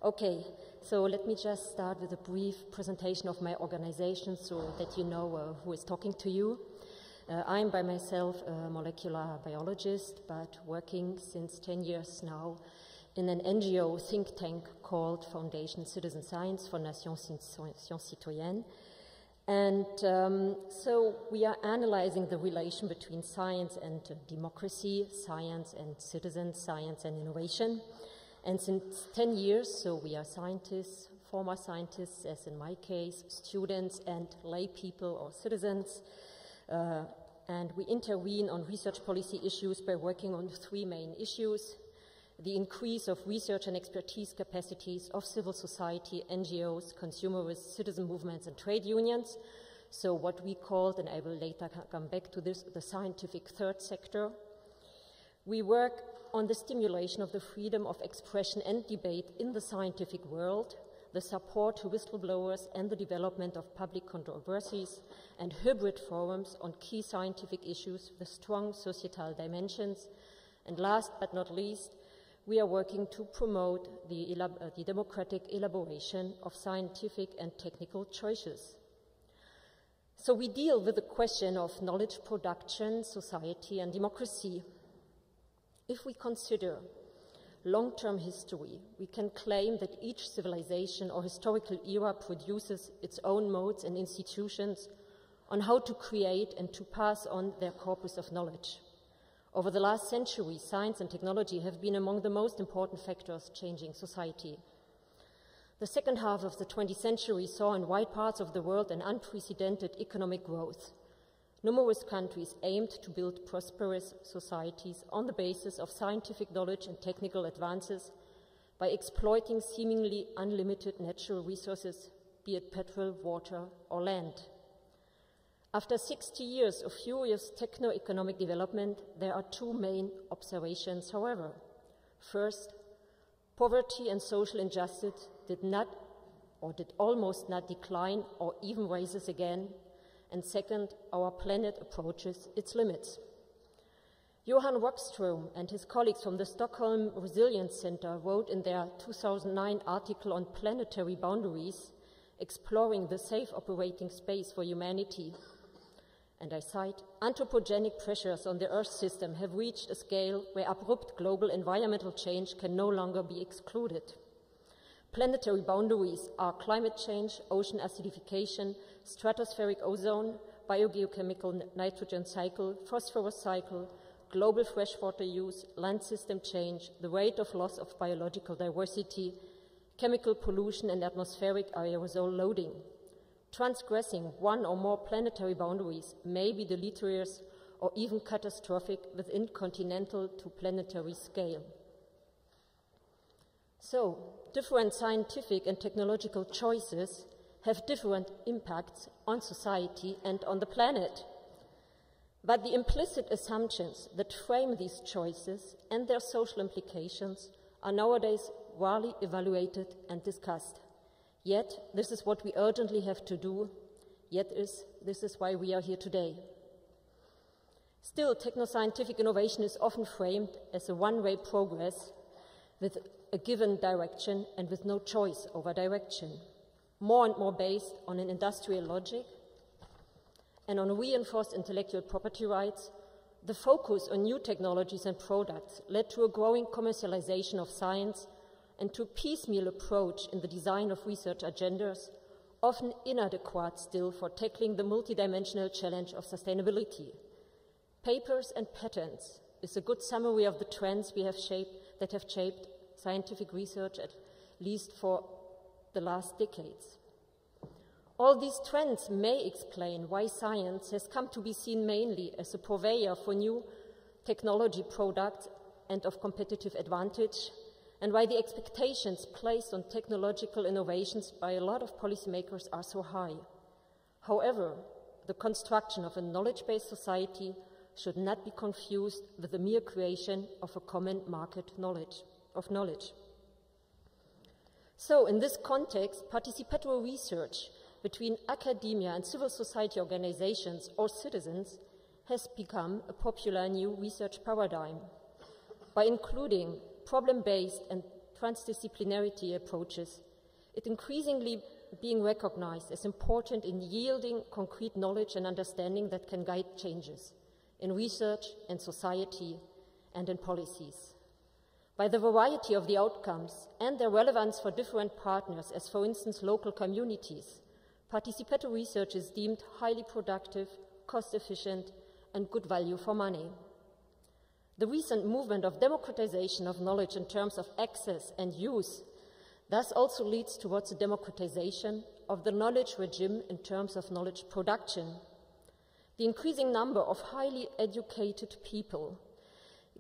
Okay, so let me just start with a brief presentation of my organization so that you know who is talking to you. I'm by myself a molecular biologist, but working since 10 years now in an NGO think tank called Fondation Citizen Science, Fondation Citoyennes. And so we are analyzing the relation between science and democracy, science and citizens, science and innovation. And since 10 years, so we are scientists, former scientists, as in my case, students and lay people or citizens. And we intervene on research policy issues by working on three main issues: the increase of research and expertise capacities of civil society, NGOs, consumerists, citizen movements, and trade unions. So what we called, and I will later come back to this, the scientific third sector. We work on the stimulation of the freedom of expression and debate in the scientific world, the support to whistleblowers, and the development of public controversies and hybrid forums on key scientific issues with strong societal dimensions. And last but not least, we are working to promote the democratic elaboration of scientific and technical choices. So we deal with the question of knowledge production, society, and democracy. If we consider long-term history, we can claim that each civilization or historical era produces its own modes and institutions on how to create and to pass on their corpus of knowledge. Over the last century, science and technology have been among the most important factors changing society. The second half of the 20th century saw in wide parts of the world an unprecedented economic growth. Numerous countries aimed to build prosperous societies on the basis of scientific knowledge and technical advances by exploiting seemingly unlimited natural resources, be it petrol, water, or land. After 60 years of furious techno-economic development, there are two main observations, however. First, poverty and social injustice did almost not decline or even rises again. And second, our planet approaches its limits. Johan Rockström and his colleagues from the Stockholm Resilience Center wrote in their 2009 article on Planetary Boundaries, exploring the safe operating space for humanity. And I cite, "Anthropogenic pressures on the Earth system have reached a scale where abrupt global environmental change can no longer be excluded. Planetary boundaries are climate change, ocean acidification, stratospheric ozone, biogeochemical nitrogen cycle, phosphorus cycle, global freshwater use, land system change, the rate of loss of biological diversity, chemical pollution, and atmospheric aerosol loading. Transgressing one or more planetary boundaries may be deleterious or even catastrophic within continental to planetary scale." So, different scientific and technological choices have different impacts on society and on the planet. But the implicit assumptions that frame these choices and their social implications are nowadays rarely evaluated and discussed. Yet, this is what we urgently have to do, this is why we are here today. Still, technoscientific innovation is often framed as a one-way progress with a given direction and with no choice over direction, more and more based on an industrial logic and on reinforced intellectual property rights. The focus on new technologies and products led to a growing commercialization of science and to a piecemeal approach in the design of research agendas, often inadequate still for tackling the multidimensional challenge of sustainability. Papers and patents is a good summary of the trends that have shaped scientific research, at least for the last decades. All these trends may explain why science has come to be seen mainly as a purveyor for new technology products and of competitive advantage, and why the expectations placed on technological innovations by a lot of policymakers are so high. However, the construction of a knowledge-based society should not be confused with the mere creation of a common market of knowledge. So, in this context, participatory research between academia and civil society organizations or citizens has become a popular new research paradigm. By including problem-based and transdisciplinarity approaches, it increasingly being recognized as important in yielding concrete knowledge and understanding that can guide changes in research, in society, and in policies. By the variety of the outcomes and their relevance for different partners, as for instance local communities, participatory research is deemed highly productive, cost-efficient, and good value for money. The recent movement of democratization of knowledge in terms of access and use thus also leads towards a democratization of the knowledge regime in terms of knowledge production. The increasing number of highly educated people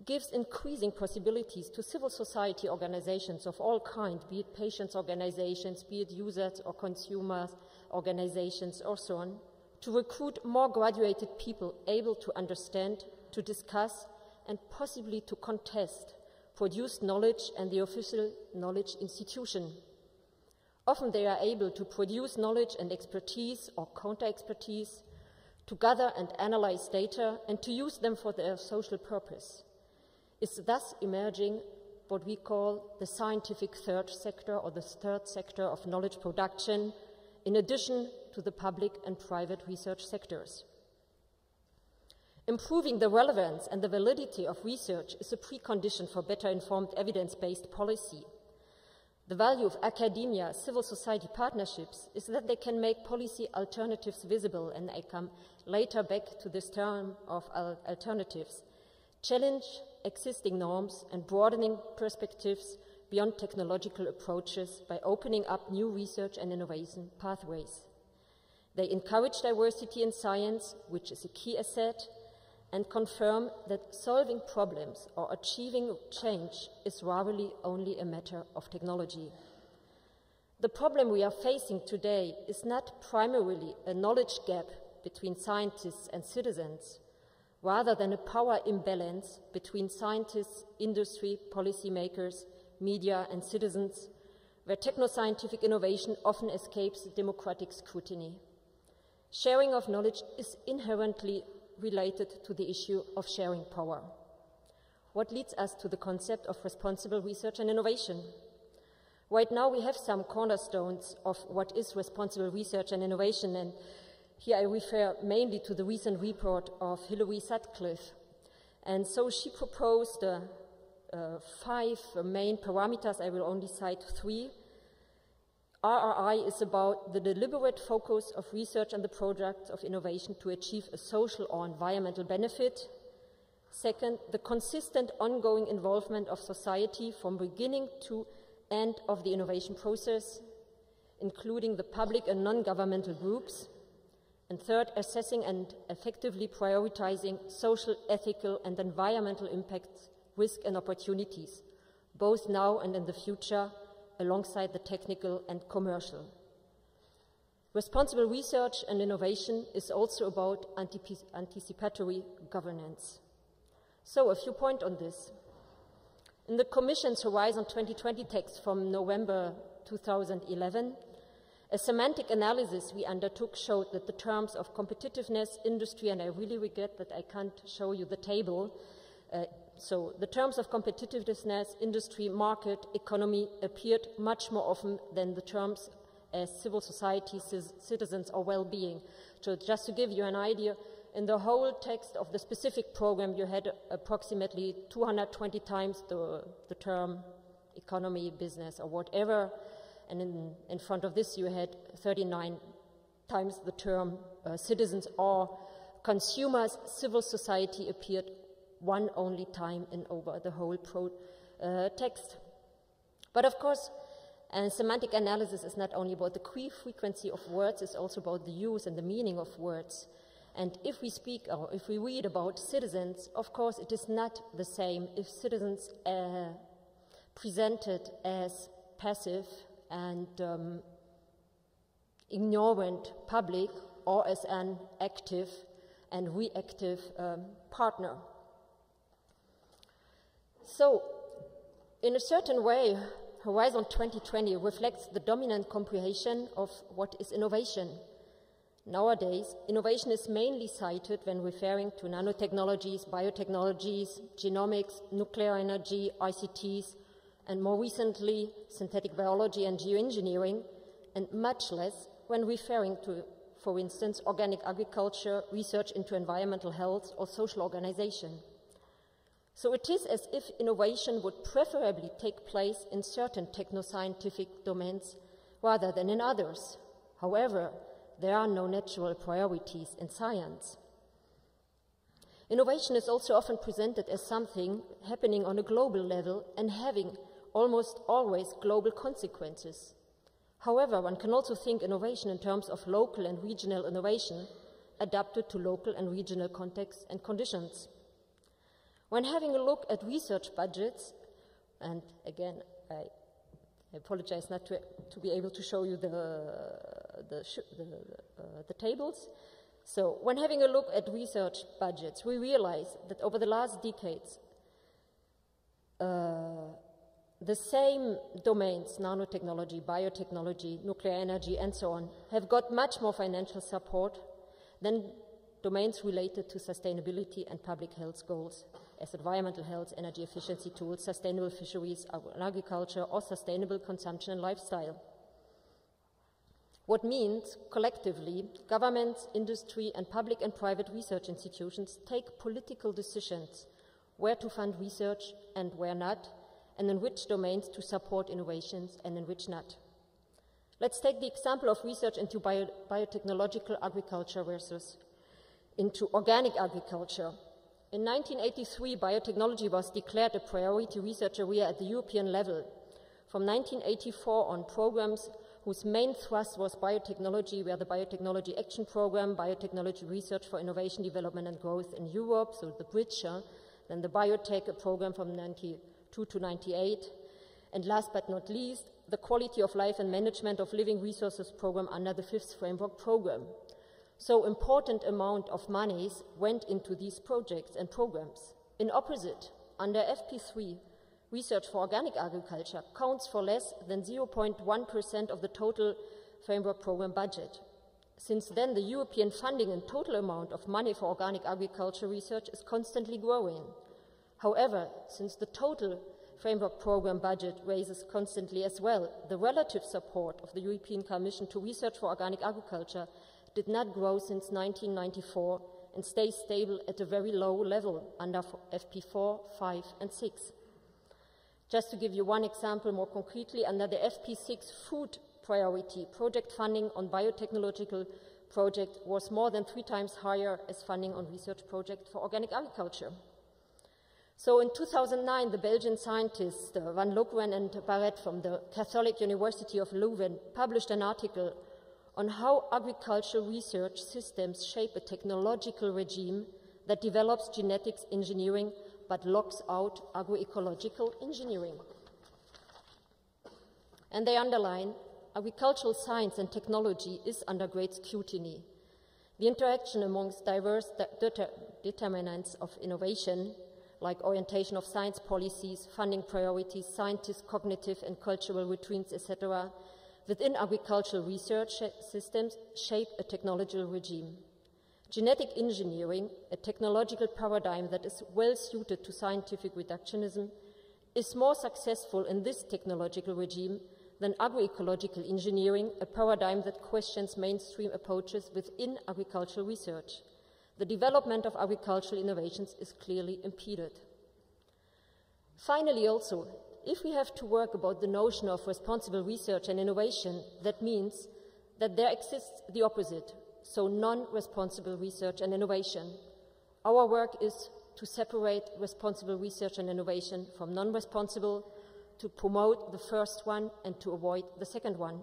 gives increasing possibilities to civil society organizations of all kinds, be it patients' organizations, be it users or consumers organizations, or so on, to recruit more graduated people able to understand, to discuss, and possibly to contest produced knowledge and the official knowledge institution. Often they are able to produce knowledge and expertise or counter-expertise, to gather and analyze data, and to use them for their social purpose. Is thus emerging what we call the scientific third sector, or the third sector of knowledge production, in addition to the public and private research sectors. Improving the relevance and the validity of research is a precondition for better informed evidence-based policy. The value of academia, civil society partnerships is that they can make policy alternatives visible, and I come later back to this term of alternatives, challenge existing norms and broadening perspectives beyond technological approaches by opening up new research and innovation pathways. They encourage diversity in science, which is a key asset, and confirm that solving problems or achieving change is rarely only a matter of technology. The problem we are facing today is not primarily a knowledge gap between scientists and citizens, rather than a power imbalance between scientists, industry, policymakers, media, and citizens, where techno-scientific innovation often escapes democratic scrutiny. Sharing of knowledge is inherently related to the issue of sharing power. What leads us to the concept of responsible research and innovation? Right now we have some cornerstones of what is responsible research and innovation, and here I refer mainly to the recent report of Hilary Sutcliffe. And so she proposed 5 main parameters. I will only cite 3. RRI is about the deliberate focus of research and the products of innovation to achieve a social or environmental benefit. Second, the consistent ongoing involvement of society from beginning to end of the innovation process, including the public and non-governmental groups. And third, assessing and effectively prioritizing social, ethical, and environmental impacts, risks, and opportunities, both now and in the future, alongside the technical and commercial. Responsible research and innovation is also about anticipatory governance. So a few points on this. In the Commission's Horizon 2020 text from November 2011, a semantic analysis we undertook showed that the terms of competitiveness, industry, and I really regret that I can't show you the table, so the terms of competitiveness, industry, market, economy appeared much more often than the terms as civil society, citizens, or well-being. So just to give you an idea, in the whole text of the specific program, you had approximately 220 times the term economy, business, or whatever, and in front of this you had 39 times the term citizens or consumers. Civil society appeared one only time in over the whole text. But of course, semantic analysis is not only about the frequency of words, it's also about the use and the meaning of words. And if we speak or if we read about citizens, of course it is not the same if citizens are presented as passive and ignorant public, or as an active and reactive partner. So, in a certain way, Horizon 2020 reflects the dominant comprehension of what is innovation. Nowadays, innovation is mainly cited when referring to nanotechnologies, biotechnologies, genomics, nuclear energy, ICTs, and more recently synthetic biology and geoengineering, and much less when referring to, for instance, organic agriculture, research into environmental health, or social organization. So it is as if innovation would preferably take place in certain techno-scientific domains rather than in others. However, there are no natural priorities in science. Innovation is also often presented as something happening on a global level and having almost always global consequences. However, one can also think innovation in terms of local and regional innovation adapted to local and regional contexts and conditions. When having a look at research budgets, and again, I apologize not to be able to show you the tables. So when having a look at research budgets, we realize that over the last decades, the same domains, nanotechnology, biotechnology, nuclear energy, and so on, have got much more financial support than domains related to sustainability and public health goals, as environmental health, energy efficiency tools, sustainable fisheries, agriculture, or sustainable consumption and lifestyle. What means, collectively, governments, industry, and public and private research institutions take political decisions where to fund research and where not, and in which domains to support innovations and in which not. Let's take the example of research into biotechnological agriculture versus into organic agriculture. In 1983, biotechnology was declared a priority research area at the European level. From 1984 on, programs whose main thrust was biotechnology were the Biotechnology Action Programme, Biotechnology Research for Innovation, Development and Growth in Europe, so the BRIDGE, then the Biotech Programme from 92 to 98, and last but not least, the Quality of Life and Management of Living Resources Programme under the 5th Framework Programme. So important amount of monies went into these projects and programs. In opposite, under FP3, research for organic agriculture counts for less than 0.1% of the total framework program budget. Since then, the European funding and total amount of money for organic agriculture research is constantly growing. However, since the total framework program budget raises constantly as well, the relative support of the European Commission to research for organic agriculture did not grow since 1994 and stays stable at a very low level under FP4, 5 and 6. Just to give you one example more concretely, under the FP6 food priority, project funding on biotechnological project was more than 3 times higher as funding on research project for organic agriculture. So in 2009, the Belgian scientists Van Lokeren and Barrett from the Catholic University of Leuven published an article on how agricultural research systems shape a technological regime that develops genetics engineering but locks out agroecological engineering. And they underline, agricultural science and technology is under great scrutiny. The interaction amongst diverse determinants of innovation, like orientation of science policies, funding priorities, scientists' cognitive and cultural routines, etc., within agricultural research systems shape a technological regime. Genetic engineering, a technological paradigm that is well suited to scientific reductionism, is more successful in this technological regime than agroecological engineering, a paradigm that questions mainstream approaches within agricultural research. The development of agricultural innovations is clearly impeded. Finally, also, if we have to work about the notion of responsible research and innovation, that means that there exists the opposite, so non-responsible research and innovation. Our work is to separate responsible research and innovation from non-responsible, to promote the first one and to avoid the second one.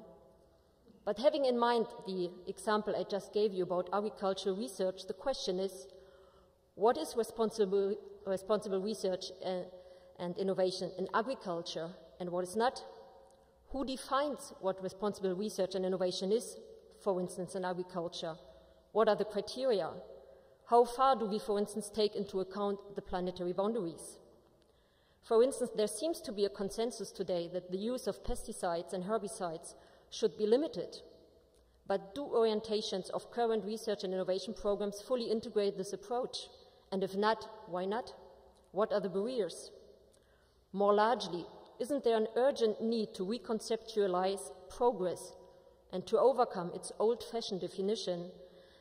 But having in mind the example I just gave you about agricultural research, the question is, what is responsible research and innovation in agriculture and what is not? Who defines what responsible research and innovation is, for instance, in agriculture? What are the criteria? How far do we, for instance, take into account the planetary boundaries? For instance, there seems to be a consensus today that the use of pesticides and herbicides should be limited. But do orientations of current research and innovation programs fully integrate this approach? And if not, why not? What are the barriers? More largely, isn't there an urgent need to reconceptualize progress and to overcome its old-fashioned definition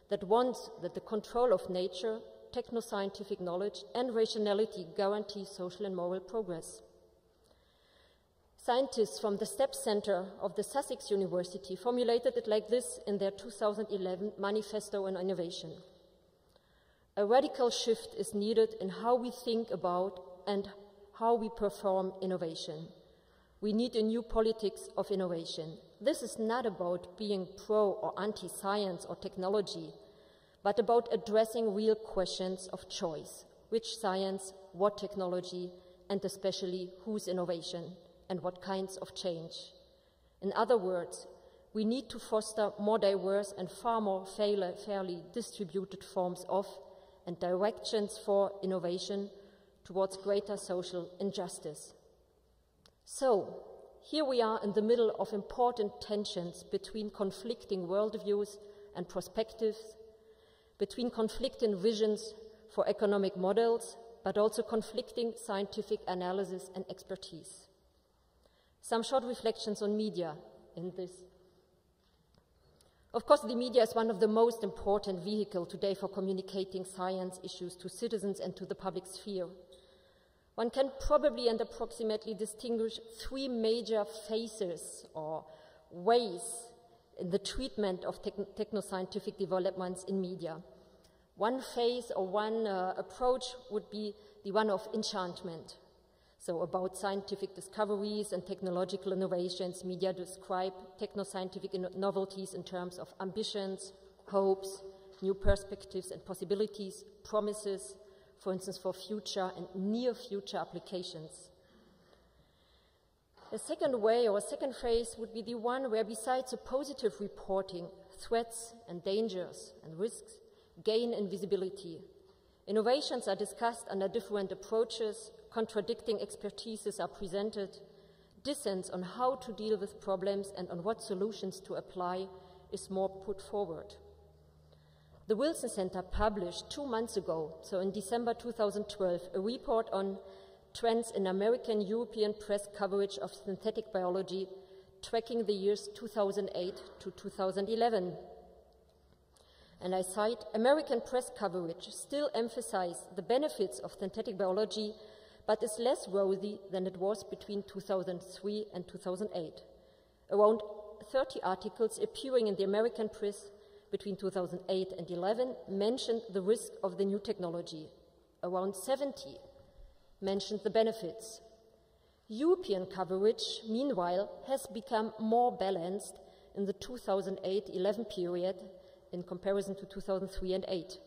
that wants that the control of nature, techno-scientific knowledge, and rationality guarantee social and moral progress? Scientists from the STEP Center of the Sussex University formulated it like this in their 2011 Manifesto on Innovation. A radical shift is needed in how we think about and how we perform innovation. We need a new politics of innovation. This is not about being pro or anti-science or technology, but about addressing real questions of choice. Which science, what technology, and especially whose innovation, and what kinds of change. In other words, we need to foster more diverse and far more fairly distributed forms of and directions for innovation towards greater social injustice. So, here we are in the middle of important tensions between conflicting worldviews and perspectives, between conflicting visions for economic models, but also conflicting scientific analysis and expertise. Some short reflections on media in this. Of course, the media is one of the most important vehicles today for communicating science issues to citizens and to the public sphere. One can probably and approximately distinguish three major phases or ways in the treatment of techno-scientific developments in media. One phase or one approach would be the one of enchantment. So about scientific discoveries and technological innovations, media describe techno-scientific novelties in terms of ambitions, hopes, new perspectives and possibilities, promises, for instance, for future and near future applications. A second way or a second phase would be the one where, besides a positive reporting, threats and dangers and risks gain in visibility. Innovations are discussed under different approaches, contradicting expertises are presented, dissents on how to deal with problems and on what solutions to apply is more put forward. The Wilson Center published 2 months ago, so in December 2012, a report on trends in American European press coverage of synthetic biology, tracking the years 2008 to 2011. And I cite, American press coverage still emphasizes the benefits of synthetic biology, but is less rosy than it was between 2003 and 2008. Around 30 articles appearing in the American press between 2008 and 2011 mentioned the risk of the new technology. Around 70 mentioned the benefits. European coverage, meanwhile, has become more balanced in the 2008-11 period in comparison to 2003 and 2008.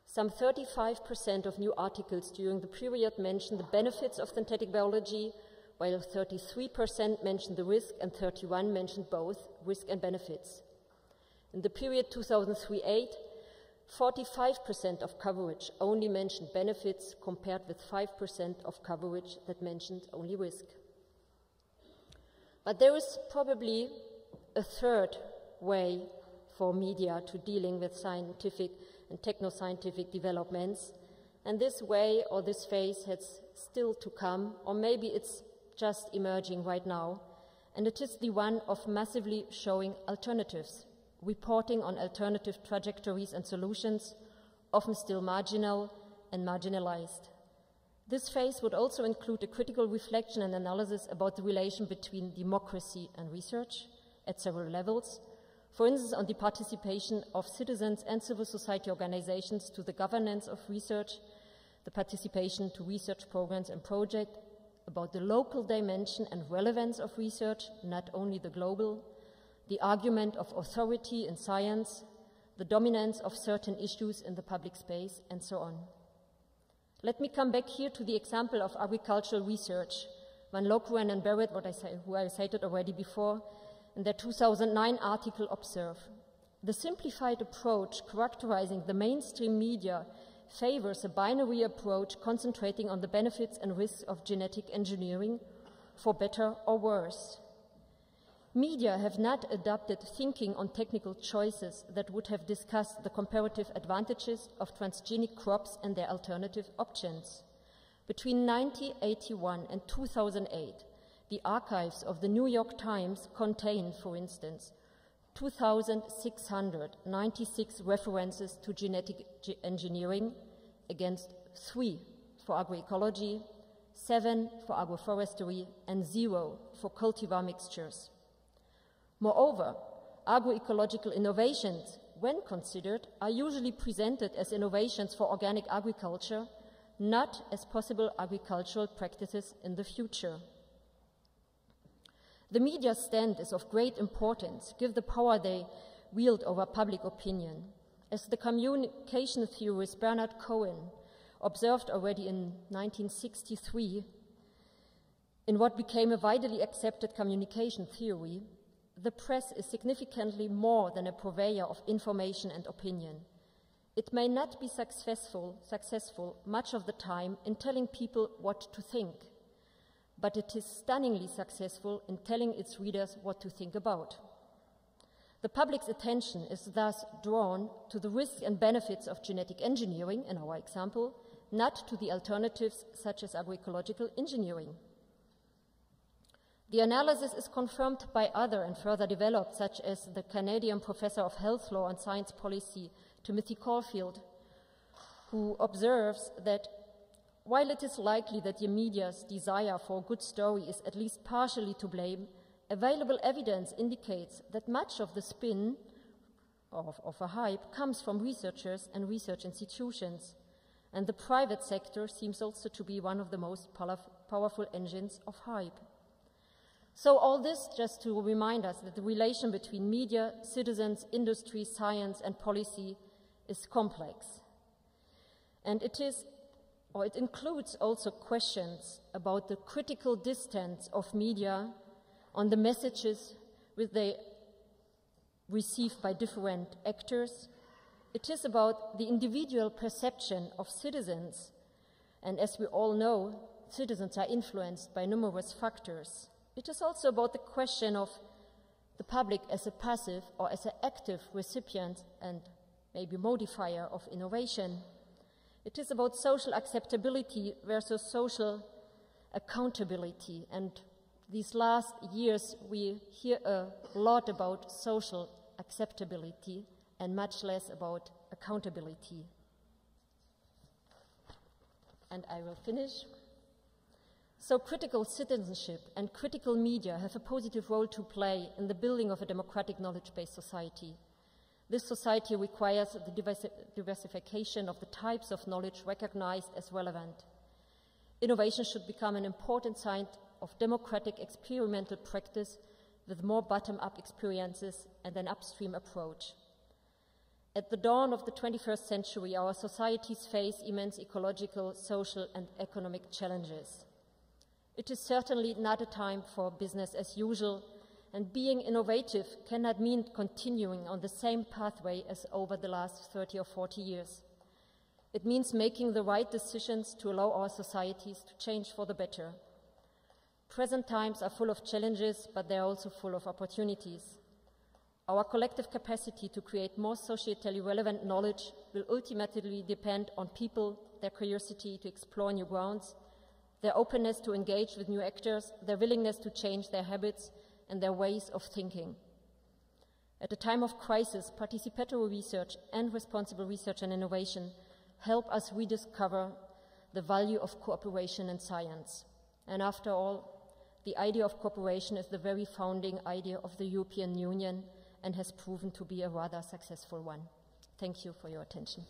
Some 35% of new articles during the period mentioned the benefits of synthetic biology, while 33% mentioned the risk and 31% mentioned both risk and benefits. In the period 2003-2008, 45% of coverage only mentioned benefits compared with 5% of coverage that mentioned only risk. But there is probably a third way for media to dealing with scientific and techno-scientific developments, and this way or this phase has still to come, or maybe it's just emerging right now, and it is the one of massively showing alternatives, reporting on alternative trajectories and solutions, often still marginal and marginalized. This phase would also include a critical reflection and analysis about the relation between democracy and research at several levels, for instance, on the participation of citizens and civil society organizations to the governance of research, the participation to research programs and projects, about the local dimension and relevance of research, not only the global, the argument of authority in science, the dominance of certain issues in the public space, and so on. Let me come back here to the example of agricultural research. Van Lokeren and Barrett, who I cited already before, in their 2009 article observe, the simplified approach characterizing the mainstream media favors a binary approach concentrating on the benefits and risks of genetic engineering, for better or worse. Media have not adopted thinking on technical choices that would have discussed the comparative advantages of transgenic crops and their alternative options. Between 1981 and 2008, the archives of the New York Times contain, for instance, 2,696 references to genetic engineering against 3 for agroecology, 7 for agroforestry, and 0 for cultivar mixtures. Moreover, agroecological innovations, when considered, are usually presented as innovations for organic agriculture, not as possible agricultural practices in the future. The media stand is of great importance, given the power they wield over public opinion. As the communication theorist Bernard Cohen observed already in 1963, in what became a widely accepted communication theory, the press is significantly more than a purveyor of information and opinion. It may not be successful much of the time in telling people what to think, but it is stunningly successful in telling its readers what to think about. The public's attention is thus drawn to the risks and benefits of genetic engineering, in our example, not to the alternatives such as agroecological engineering. The analysis is confirmed by other and further developed, such as the Canadian professor of health law and science policy, Timothy Caulfield, who observes that while it is likely that the media's desire for a good story is at least partially to blame, available evidence indicates that much of the spin of a hype comes from researchers and research institutions, and the private sector seems also to be one of the most powerful engines of hype. So all this just to remind us that the relation between media, citizens, industry, science, and policy is complex. And it includes also questions about the critical distance of media on the messages which they receive by different actors. It is about the individual perception of citizens. And as we all know, citizens are influenced by numerous factors. It is also about the question of the public as a passive or as an active recipient and maybe modifier of innovation. It is about social acceptability versus social accountability. And these last years, we hear a lot about social acceptability and much less about accountability. And I will finish. So critical citizenship and critical media have a positive role to play in the building of a democratic knowledge-based society. This society requires the diversification of the types of knowledge recognized as relevant. Innovation should become an important sign of democratic experimental practice with more bottom-up experiences and an upstream approach. At the dawn of the 21st century, our societies face immense ecological, social, and economic challenges. It is certainly not a time for business as usual, and being innovative cannot mean continuing on the same pathway as over the last 30 or 40 years. It means making the right decisions to allow our societies to change for the better. Present times are full of challenges, but they are also full of opportunities. Our collective capacity to create more societally relevant knowledge will ultimately depend on people, their curiosity to explore new grounds, their openness to engage with new actors, their willingness to change their habits and their ways of thinking. At a time of crisis, participatory research and responsible research and innovation help us rediscover the value of cooperation in science. And after all, the idea of cooperation is the very founding idea of the European Union and has proven to be a rather successful one. Thank you for your attention.